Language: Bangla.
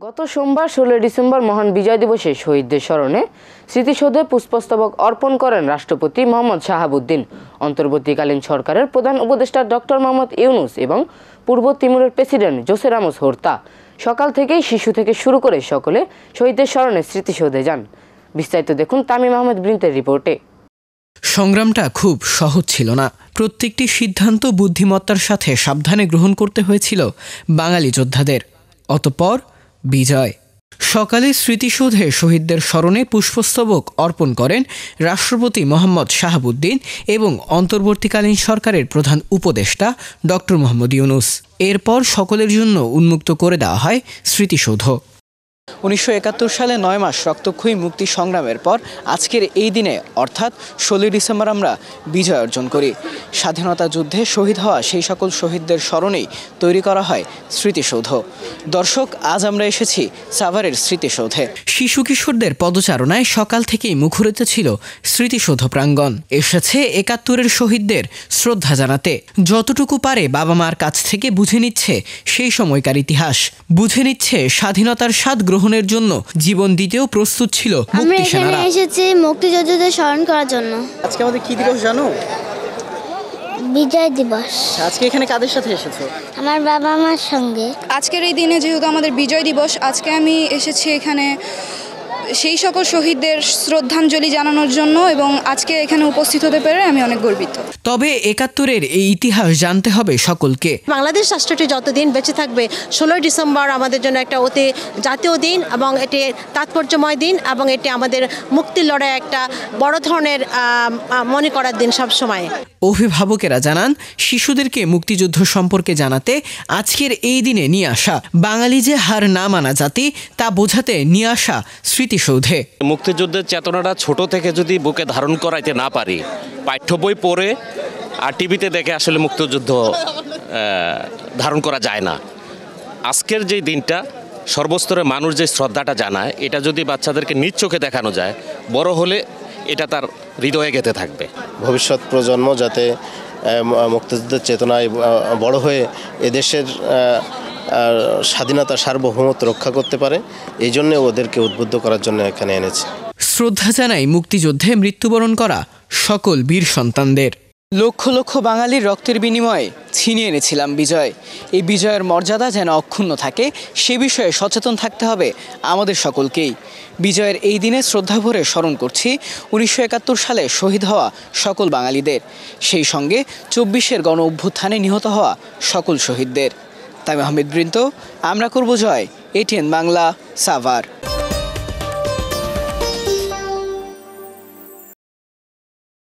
গত সোমবার 16 ডিসেম্বর মহান বিজয় দিবসে শহীদদের স্মরণে স্মৃতিসৌধে পুষ্পস্তবক অর্পণ করেন রাষ্ট্রপতি মোহাম্মদ শাহাবুদ্দিন, অন্তর্বর্তীকালীন সরকারের প্রধান উপদেষ্টা ডক্টর মোহাম্মদ ইউনূস এবং পূর্ব তিমুরের প্রেসিডেন্ট জোসে রামোস হোর্তা। সকাল থেকেই শিশু থেকে শুরু করে সকলে শহীদদের স্মরণে স্মৃতিসৌধে যান। বিস্তারিত দেখুন তামিম আহমেদ ব্রিন্তের রিপোর্টে। সংগ্রামটা খুব সহজ ছিল না। প্রত্যেকটি সিদ্ধান্ত বুদ্ধিমত্তার সাথে সাবধানে গ্রহণ করতে হয়েছিল বাঙালি যোদ্ধাদের। অতঃপর বিজয়। সকালে স্মৃতিসৌধে শহীদদের স্মরণে পুষ্পস্তবক অর্পণ করেন রাষ্ট্রপতি মোহাম্মদ শাহাবুদ্দিন এবং অন্তর্বর্তীকালীন সরকারের প্রধান উপদেষ্টা ডক্টর মোহাম্মদ ইউনূস। এরপর সকলের জন্য উন্মুক্ত করে দেওয়া হয় স্মৃতিসৌধ। 1971 সালে 9 মাস রক্তক্ষয়ী মুক্তি সংগ্রামের পর আজকের এই দিনে অর্থাৎ 16 ডিসেম্বর আমরা বিজয় অর্জন করি। স্বাধীনতা যুদ্ধে শহীদ হওয়া সেই সকল শহীদদের স্মরণেই তৈরি করা হয় স্মৃতিসৌধ। দর্শক, আজ আমরা এসেছি সাভারের স্মৃতিসৌধে। শিশু কিশোরদের পদচারণায় সকাল থেকেই মুখরিত ছিল স্মৃতিসৌধ প্রাঙ্গণ। এসেছে 71-এর শহীদদের শ্রদ্ধা জানাতে। যতটুকু পারে বাবা মার কাছ থেকে বুঝে নিচ্ছে সেই সময়কার ইতিহাস, বুঝে নিচ্ছে স্বাধীনতার স্বাদ গ্রহণের জন্য জীবন দিতেও প্রস্তুত ছিল মুক্তি সেনারা। আমরা এসেছি মুক্তিযোদ্ধাদের স্মরণ করার জন্য। আজকে আমাদের কি দিবস জানো? বিজয় দিবস। আজকে এখানে কাদের সাথে এসেছো? আমার বাবা মার সঙ্গে। আজকের এই দিনে যেহেতু আমাদের বিজয় দিবস, আজকে আমি এসেছি এখানে সেই সকল শহীদদের শ্রদ্ধাঞ্জলি জানানোর জন্য এবং আজকে এখানে উপস্থিত হতে পেরে আমি অনেক গর্বিত। তবে 71-এর এই ইতিহাস জানতে হবে সকলকে। বাংলাদেশ রাষ্ট্রটি যতদিন বেঁচে থাকবে 16 ডিসেম্বর আমাদের জন্য একটা অতি জাতীয় দিন এবং এটি তাৎপর্যময় দিন এবং এটি আমাদের মুক্তির লড়াই একটা বড় ধরনের মনে করার দিন সব সময়। অভিভাবকেরা জানান, শিশুদেরকে মুক্তিযুদ্ধ সম্পর্কে জানাতে আজকের এই দিনে নিয়ে আসা বাঙালি যে হার না মানা জাতি তা বোঝাতে নিয়ে আসা স্মৃতিসৌধে। মুক্তিযুদ্ধের চেতনাটা ছোট থেকে যদি বুকে ধারণ করাইতে না পারি, পাঠ্য বই পড়ে আর টিভিতে দেখে আসলে মুক্তিযুদ্ধ ধারণ করা যায় না। আজকের যে দিনটা সর্বস্তরের মানুষ যে শ্রদ্ধাটা জানায়, এটা যদি বাচ্চাদেরকে নিজ চোখে দেখানো যায়, বড় হলে এটা তার হৃদয়ে গেঁথে থাকবে। ভবিষ্যৎ প্রজন্ম যাতে মুক্তিযুদ্ধের চেতনায় বড় হয়ে এদেশের স্বাধীনতা সার্বভৌমত্ব রক্ষা করতে পারে, এই জন্য ওদেরকে উদ্বুদ্ধ করার জন্য এখানে এনেছে। শ্রদ্ধা জানাই মুক্তিযুদ্ধে মৃত্যুবরণ করা সকল বীর সন্তানদের। লক্ষ লক্ষ বাঙালির রক্তের বিনিময়ে ছিনিয়ে এনেছিলাম বিজয়। এই বিজয়ের মর্যাদা যেন অক্ষুণ্ণ থাকে সে বিষয়ে সচেতন থাকতে হবে আমাদের সকলকেই। বিজয়ের এই দিনে শ্রদ্ধাভরে স্মরণ করছি 1971 সালে শহীদ হওয়া সকল বাঙালিদের, সেই সঙ্গে 24-এর গণ অভ্যুত্থানে নিহত হওয়া সকল শহীদদের। তামিম আহমেদ বৃন্ত, আমরা করব জয়, ATN বাংলা, সাভার।